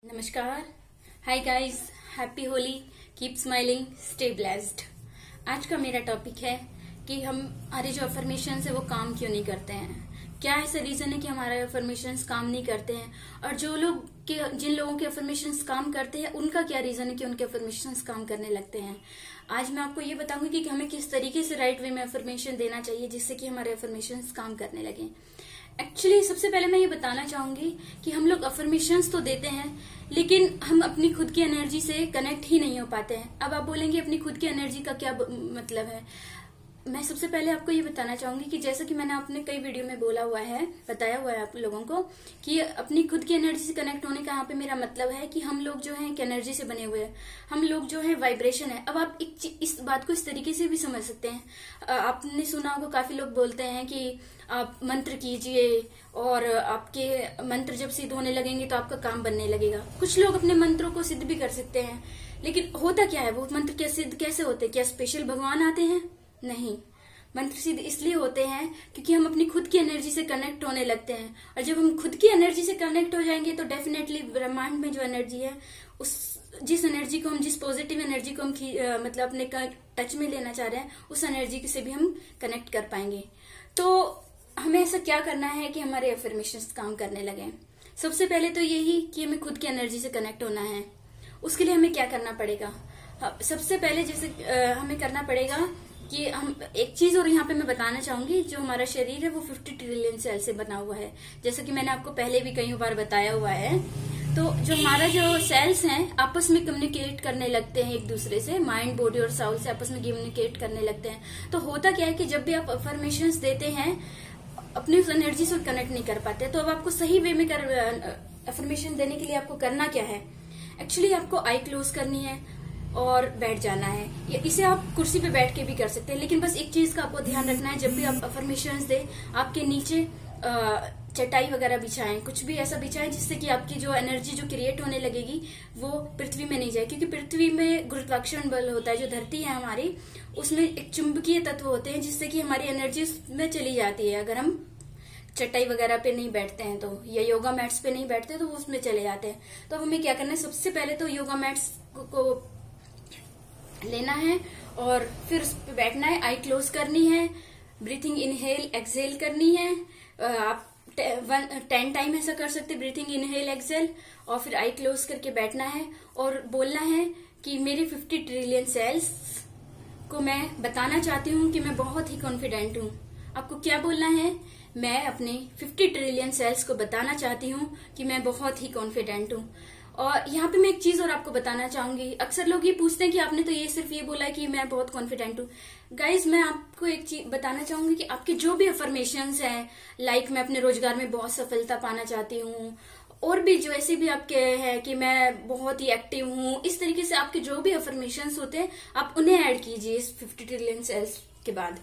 नमस्कार। Hi guys, happy Holi, keep smiling, stay blessed. आज का मेरा टॉपिक है कि हमारे जो अफर्मेशंस है वो काम क्यों नहीं करते हैं। क्या ऐसा रीजन है कि हमारे अफर्मेशंस काम नहीं करते हैं, और जिन लोगों के अफर्मेशंस काम करते हैं उनका क्या रीजन है कि उनके अफर्मेशंस काम करने लगते हैं। आज मैं आपको ये बताऊंगी कि हमें किस तरीके से राइट वे में अफर्मेशन देना चाहिए जिससे कि हमारे अफर्मेशंस काम करने लगे। एक्चुअली सबसे पहले मैं ये बताना चाहूंगी कि हम लोग अफर्मेशंस तो देते हैं, लेकिन हम अपनी खुद की एनर्जी से कनेक्ट ही नहीं हो पाते हैं। अब आप बोलेंगे अपनी खुद की एनर्जी का क्या मतलब है। मैं सबसे पहले आपको ये बताना चाहूंगी कि जैसा कि मैंने अपने कई वीडियो में बताया हुआ है आप लोगों को कि अपनी खुद की एनर्जी से कनेक्ट होने का यहाँ पे मेरा मतलब है कि हम लोग जो है एक एनर्जी से बने हुए हैं, हम लोग जो है वाइब्रेशन है। अब आप इस बात को इस तरीके से भी समझ सकते हैं। आपने सुना होगा, काफी लोग बोलते हैं कि आप मंत्र कीजिए और आपके मंत्र जब सिद्ध होने लगेंगे तो आपका काम बनने लगेगा। कुछ लोग अपने मंत्रों को सिद्ध भी कर सकते हैं, लेकिन होता क्या है, वो मंत्र क्या सिद्ध कैसे होते हैं? क्या स्पेशल भगवान आते हैं? नहीं, मंत्र सिद्ध इसलिए होते हैं क्योंकि हम अपनी खुद की एनर्जी से कनेक्ट होने लगते हैं। और जब हम खुद की एनर्जी से कनेक्ट हो जाएंगे तो डेफिनेटली ब्रह्मांड में जो एनर्जी है, जिस एनर्जी को हम, जिस पॉजिटिव एनर्जी को हम मतलब अपने टच में लेना चाह रहे हैं, उस एनर्जी से भी हम कनेक्ट कर पाएंगे। तो हमें ऐसा क्या करना है कि हमारे अफर्मेशंस काम करने लगे। सबसे पहले तो यही कि हमें खुद की एनर्जी से कनेक्ट होना है। उसके लिए हमें क्या करना पड़ेगा? सबसे पहले जैसे हमें करना पड़ेगा कि हम एक चीज और यहाँ पे मैं बताना चाहूंगी, जो हमारा शरीर है वो 50 ट्रिलियन सेल से बना हुआ है, जैसा कि मैंने आपको पहले भी कई बार बताया हुआ है। तो जो हमारा जो सेल्स हैं आपस में कम्युनिकेट करने लगते हैं एक दूसरे से, माइंड, बॉडी और साउल से आपस में कम्युनिकेट करने लगते हैं। तो होता क्या है कि जब भी आप अफर्मेशंस देते हैं अपनी उस एनर्जी से कनेक्ट नहीं कर पाते। तो अब आपको सही वे में अफर्मेशन देने के लिए आपको करना क्या है? एक्चुअली आपको आई क्लोज करनी है और बैठ जाना है। इसे आप कुर्सी पे बैठ के भी कर सकते हैं, लेकिन बस एक चीज का आपको ध्यान रखना है, जब भी आप अफर्मेशंस दे आपके नीचे चटाई वगैरह बिछाएं, कुछ भी ऐसा बिछाएं जिससे कि आपकी जो एनर्जी जो क्रिएट होने लगेगी वो पृथ्वी में नहीं जाए। क्योंकि पृथ्वी में गुरुत्वाकर्षण बल होता है, जो धरती है हमारी, उसमें एक चुंबकीय तत्व होते हैं जिससे कि हमारी एनर्जी उसमें चली जाती है। अगर हम चटाई वगैरह पे नहीं बैठते हैं तो, या योगा मैट्स पे नहीं बैठते तो वो उसमें चले जाते हैं। तो हमें क्या करना है? सबसे पहले तो योगा मैट्स को लेना है और फिर उस पर बैठना है, आई क्लोज करनी है, ब्रीथिंग इनहेल एक्सहेल करनी है। आप 10 टाइम ऐसा कर सकते, ब्रीथिंग इनहेल एक्सहेल, और फिर आई क्लोज करके बैठना है और बोलना है कि मेरे 50 ट्रिलियन सेल्स को मैं बताना चाहती हूँ कि मैं बहुत ही कॉन्फिडेंट हूँ। आपको क्या बोलना है? मैं अपने 50 ट्रिलियन सेल्स को बताना चाहती हूँ कि मैं बहुत ही कॉन्फिडेंट हूँ। और यहाँ पे मैं एक चीज और आपको बताना चाहूंगी। अक्सर लोग ये पूछते हैं कि आपने तो ये सिर्फ ये बोला है कि मैं बहुत कॉन्फिडेंट हूँ। गाइज, मैं आपको एक चीज बताना चाहूंगी कि आपके जो भी अफर्मेशंस हैं, लाइक मैं अपने रोजगार में बहुत सफलता पाना चाहती हूँ, और भी जो ऐसे भी आपके हैं कि मैं बहुत ही एक्टिव हूँ, इस तरीके से आपके जो भी अफर्मेशंस होते हैं आप उन्हें ऐड कीजिए इस 50 ट्रिलियन सेल्स के बाद।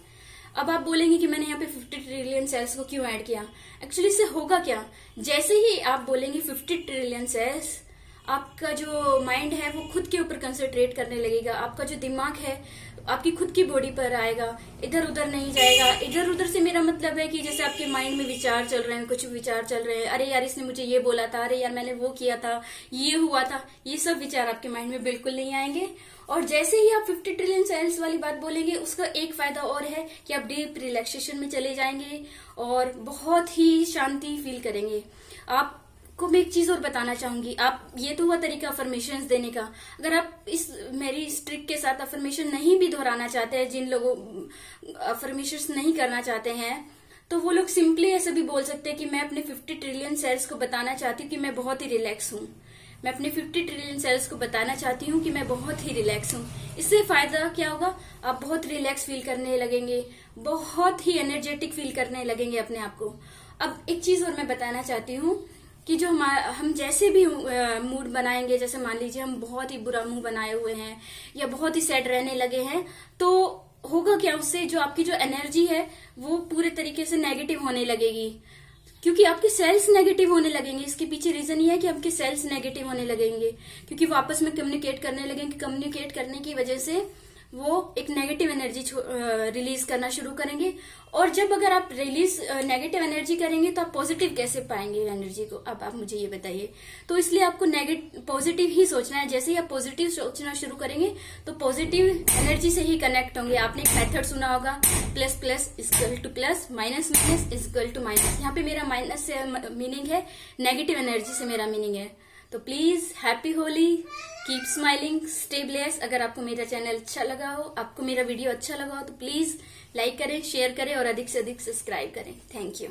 अब आप बोलेंगे कि मैंने यहाँ पे 50 ट्रिलियन सेल्स को क्यों ऐड किया। एक्चुअली इससे होगा क्या? जैसे ही आप बोलेंगे 50 ट्रिलियन सेल्स, आपका जो माइंड है वो खुद के ऊपर कंसंट्रेट करने लगेगा। आपका जो दिमाग है आपकी खुद की बॉडी पर आएगा, इधर उधर नहीं जाएगा। इधर उधर से मेरा मतलब है कि जैसे आपके माइंड में विचार चल रहे हैं, कुछ विचार चल रहे हैं, अरे यार इसने मुझे ये बोला था, अरे यार मैंने वो किया था, ये हुआ था, ये सब विचार आपके माइंड में बिल्कुल नहीं आएंगे। और जैसे ही आप 50 ट्रिलियन सेल्स वाली बात बोलेंगे, उसका एक फायदा और है कि आप डीप रिलैक्सेशन में चले जाएंगे और बहुत ही शांति फील करेंगे। आपको मैं एक चीज और बताना चाहूंगी। आप, ये तो हुआ तरीका अफर्मेशंस देने का। अगर आप मेरी इस ट्रिक के साथ अफर्मेशन नहीं भी दोहराना चाहते हैं, जिन लोगों अफर्मेशंस नहीं करना चाहते हैं, तो वो लोग सिंपली ऐसा भी बोल सकते हैं कि मैं अपने 50 ट्रिलियन सेल्स को बताना चाहती हूँ कि मैं बहुत ही रिलैक्स हूँ। मैं अपने 50 ट्रिलियन सेल्स को बताना चाहती हूँ कि मैं बहुत ही रिलैक्स हूँ। इससे फायदा क्या होगा? आप बहुत रिलैक्स फील करने लगेंगे, बहुत ही एनर्जेटिक फील करने लगेंगे अपने आप को। अब एक चीज और मैं बताना चाहती हूँ कि जो हम जैसे भी मूड बनाएंगे, जैसे मान लीजिए हम बहुत ही बुरा मुंह बनाए हुए हैं या बहुत ही सैड रहने लगे हैं, तो होगा क्या? उससे जो आपकी जो एनर्जी है वो पूरे तरीके से नेगेटिव होने लगेगी, क्योंकि आपके सेल्स नेगेटिव होने लगेंगे। इसके पीछे रीजन ये है कि आपके सेल्स नेगेटिव होने लगेंगे, क्योंकि वो आपस में कम्युनिकेट करने लगेंगे। कम्युनिकेट करने की वजह से वो एक नेगेटिव एनर्जी रिलीज करना शुरू करेंगे। और जब अगर आप रिलीज नेगेटिव एनर्जी करेंगे तो आप पॉजिटिव कैसे पाएंगे एनर्जी को, अब आप मुझे ये बताइए। तो इसलिए आपको पॉजिटिव ही सोचना है। जैसे ही आप पॉजिटिव सोचना शुरू करेंगे तो पॉजिटिव एनर्जी से ही कनेक्ट होंगे। आपने एक मेथड सुना होगा, plus plus equal to plus, minus minus equal to minus. यहाँ पे मेरा माइनस से मीनिंग है, नेगेटिव एनर्जी से मेरा मीनिंग है। तो please happy Holi, keep smiling, stay blessed. अगर आपको मेरा चैनल अच्छा लगा हो, आपको मेरा वीडियो अच्छा लगा हो तो प्लीज लाइक करें, शेयर करें और अधिक से अधिक सब्सक्राइब करें। Thank you.